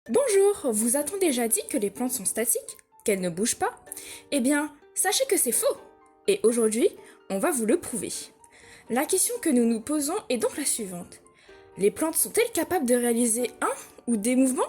Bonjour, vous a-t-on déjà dit que les plantes sont statiques, qu'elles ne bougent pas? Eh bien, sachez que c'est faux. Et aujourd'hui, on va vous le prouver. La question que nous nous posons est donc la suivante. Les plantes sont-elles capables de réaliser un ou des mouvements?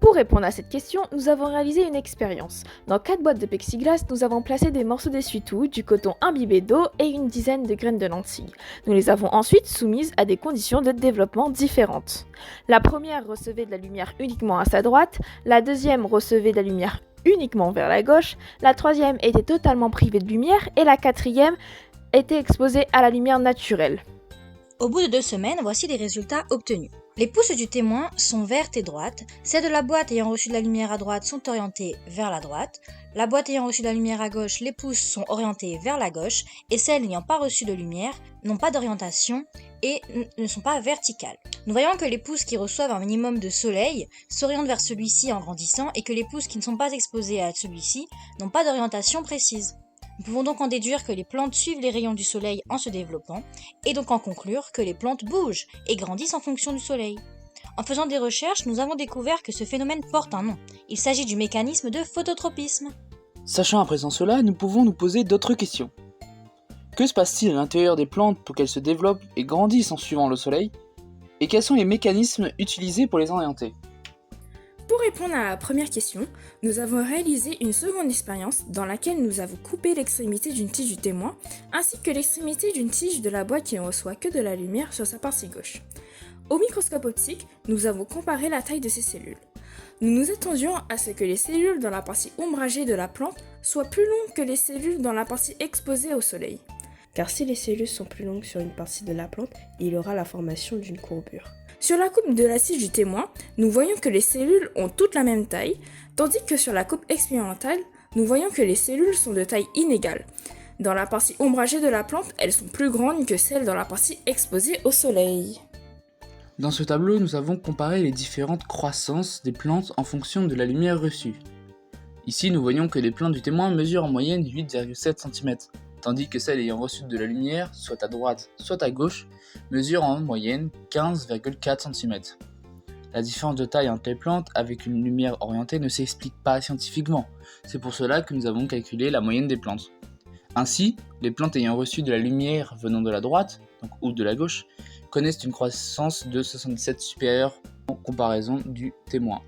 Pour répondre à cette question, nous avons réalisé une expérience. Dans 4 boîtes de plexiglas, nous avons placé des morceaux d'essuie-tout, du coton imbibé d'eau et une dizaine de graines de lentilles. Nous les avons ensuite soumises à des conditions de développement différentes. La première recevait de la lumière uniquement à sa droite, la deuxième recevait de la lumière uniquement vers la gauche, la troisième était totalement privée de lumière et la quatrième était exposée à la lumière naturelle. Au bout de 2 semaines, voici les résultats obtenus. Les pouces du témoin sont vertes et droites, celles de la boîte ayant reçu de la lumière à droite sont orientées vers la droite, la boîte ayant reçu de la lumière à gauche, les pouces sont orientés vers la gauche, et celles n'ayant pas reçu de lumière n'ont pas d'orientation et ne sont pas verticales. Nous voyons que les pouces qui reçoivent un minimum de soleil s'orientent vers celui-ci en grandissant et que les pouces qui ne sont pas exposés à celui-ci n'ont pas d'orientation précise. Nous pouvons donc en déduire que les plantes suivent les rayons du soleil en se développant, et donc en conclure que les plantes bougent et grandissent en fonction du soleil. En faisant des recherches, nous avons découvert que ce phénomène porte un nom. Il s'agit du mécanisme de phototropisme. Sachant à présent cela, nous pouvons nous poser d'autres questions. Que se passe-t-il à l'intérieur des plantes pour qu'elles se développent et grandissent en suivant le soleil? Et quels sont les mécanismes utilisés pour les orienter? Pour répondre à la première question, nous avons réalisé une seconde expérience dans laquelle nous avons coupé l'extrémité d'une tige du témoin ainsi que l'extrémité d'une tige de la boîte qui ne reçoit que de la lumière sur sa partie gauche. Au microscope optique, nous avons comparé la taille de ces cellules. Nous nous attendions à ce que les cellules dans la partie ombragée de la plante soient plus longues que les cellules dans la partie exposée au soleil. Car si les cellules sont plus longues sur une partie de la plante, il y aura la formation d'une courbure. Sur la coupe de la tige du témoin, nous voyons que les cellules ont toutes la même taille, tandis que sur la coupe expérimentale, nous voyons que les cellules sont de taille inégale. Dans la partie ombragée de la plante, elles sont plus grandes que celles dans la partie exposée au soleil. Dans ce tableau, nous avons comparé les différentes croissances des plantes en fonction de la lumière reçue. Ici, nous voyons que les plantes du témoin mesurent en moyenne 8,7 cm, tandis que celles ayant reçu de la lumière, soit à droite, soit à gauche, mesurent en moyenne 15,4 cm. La différence de taille entre les plantes avec une lumière orientée ne s'explique pas scientifiquement, c'est pour cela que nous avons calculé la moyenne des plantes. Ainsi, les plantes ayant reçu de la lumière venant de la droite, ou de la gauche, connaissent une croissance de 77 supérieure en comparaison du témoin.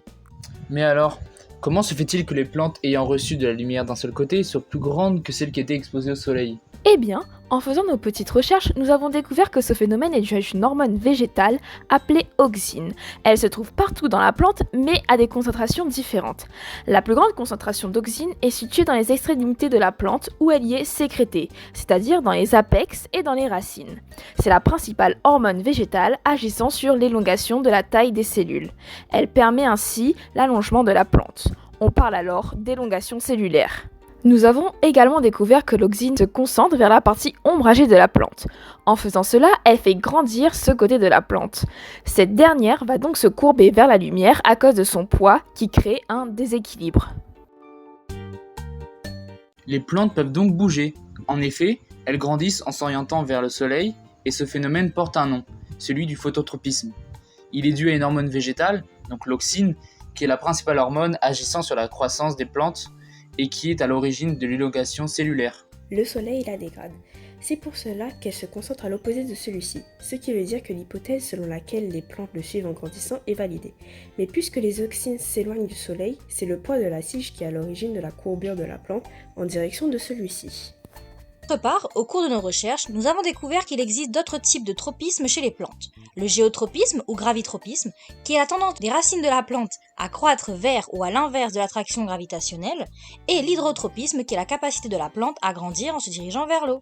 Mais alors, comment se fait-il que les plantes ayant reçu de la lumière d'un seul côté soient plus grandes que celles qui étaient exposées au soleil? Eh bien, en faisant nos petites recherches, nous avons découvert que ce phénomène est dû à une hormone végétale appelée auxine. Elle se trouve partout dans la plante, mais à des concentrations différentes. La plus grande concentration d'auxine est située dans les extrémités de la plante où elle y est sécrétée, c'est-à-dire dans les apex et dans les racines. C'est la principale hormone végétale agissant sur l'élongation de la taille des cellules. Elle permet ainsi l'allongement de la plante. On parle alors d'élongation cellulaire. Nous avons également découvert que l'auxine se concentre vers la partie ombragée de la plante. En faisant cela, elle fait grandir ce côté de la plante. Cette dernière va donc se courber vers la lumière à cause de son poids qui crée un déséquilibre. Les plantes peuvent donc bouger. En effet, elles grandissent en s'orientant vers le soleil et ce phénomène porte un nom, celui du phototropisme. Il est dû à une hormone végétale, donc l'auxine, qui est la principale hormone agissant sur la croissance des plantes et qui est à l'origine de l'élongation cellulaire. Le soleil la dégrade. C'est pour cela qu'elle se concentre à l'opposé de celui-ci, ce qui veut dire que l'hypothèse selon laquelle les plantes le suivent en grandissant est validée. Mais puisque les auxines s'éloignent du soleil, c'est le poids de la tige qui est à l'origine de la courbure de la plante en direction de celui-ci. D'autre part, au cours de nos recherches, nous avons découvert qu'il existe d'autres types de tropisme chez les plantes. Le géotropisme ou gravitropisme, qui est la tendance des racines de la plante à croître vers ou à l'inverse de l'attraction gravitationnelle, et l'hydrotropisme, qui est la capacité de la plante à grandir en se dirigeant vers l'eau.